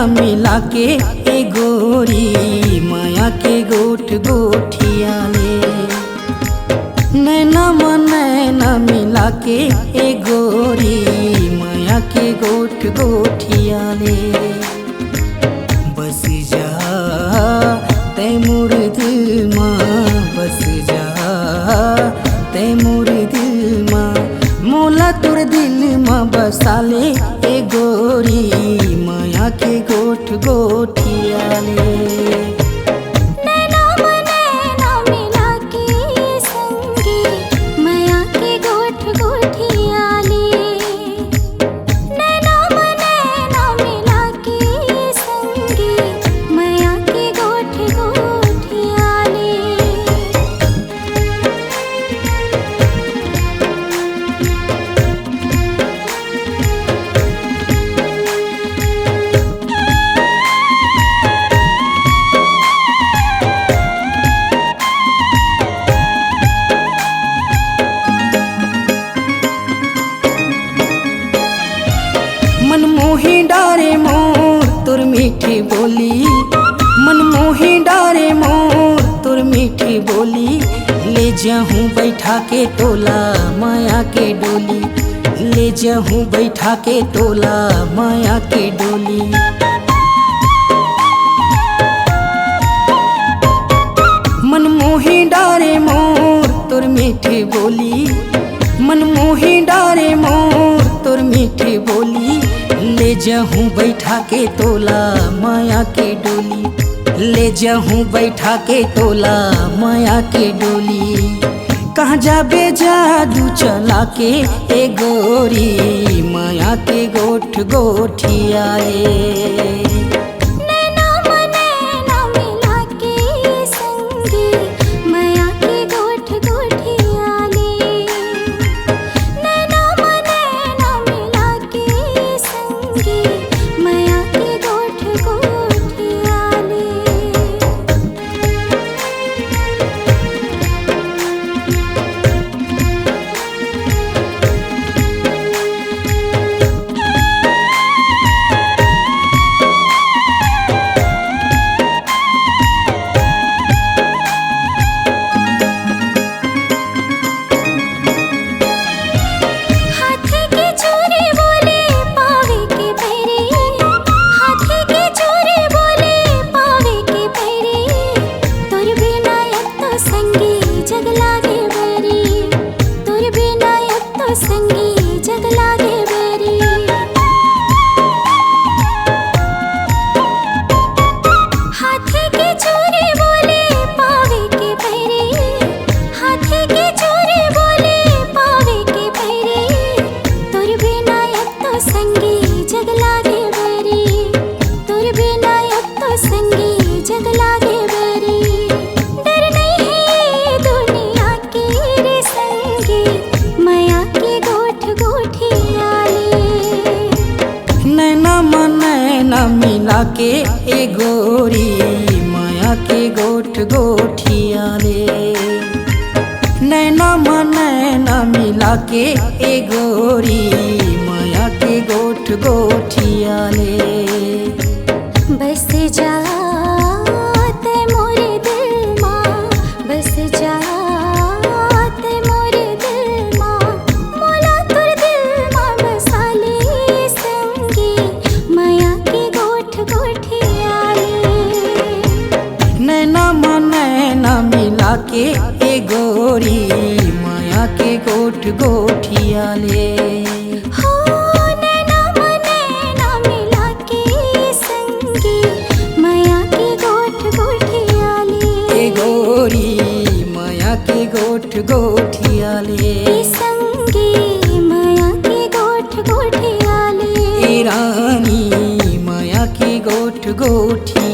मिला के ए गोरी माया के गोठ गोठिया ले। नैना नैना मिला के ए गोरी माया के गोठ गोठिया ले। बस जा तैमूर दिल माँ, बस जा तैमूर दिल माँ, मोला तुर दिल माँ बसा ले ए गोरी माया के गोठ गोठिया ले। मनमोही डारे मोर तुर मीठी बोली, मनमोही डारे मोर तुर मीठी बोली। ले जाऊँ बैठा के तोला माया के डोली, ले जाऊँ बैठा के तोला माया के डोली। मनमोही डारे मोर तुर मीठी बोली, मनमोही डारे मोर तुर मीठी बोली। ले जाऊँ बैठा के तोला माया के डोली, ले जाऊँ बैठा के तोला माया के डोली। कहाँ जाबे जादू चला के ए गोरी माया के गोठ गोठिया ले। मिला के ए गोरी माया के गोठ गोठिया ले। नैना नैना मिला के ए गोरी माया के गोठ गोठिया ले। बस जा ते मोरे दिल माँ, बस जा ते मोरे दिल माँ, मोला तुर दिल माँ बसा ले संगी माया के गोठ गोठिया ले। नैना नैना मिला के ए गोरी माया के गोठ गोठिया ले। हो नैना नैना मिला के संगी माया गोठी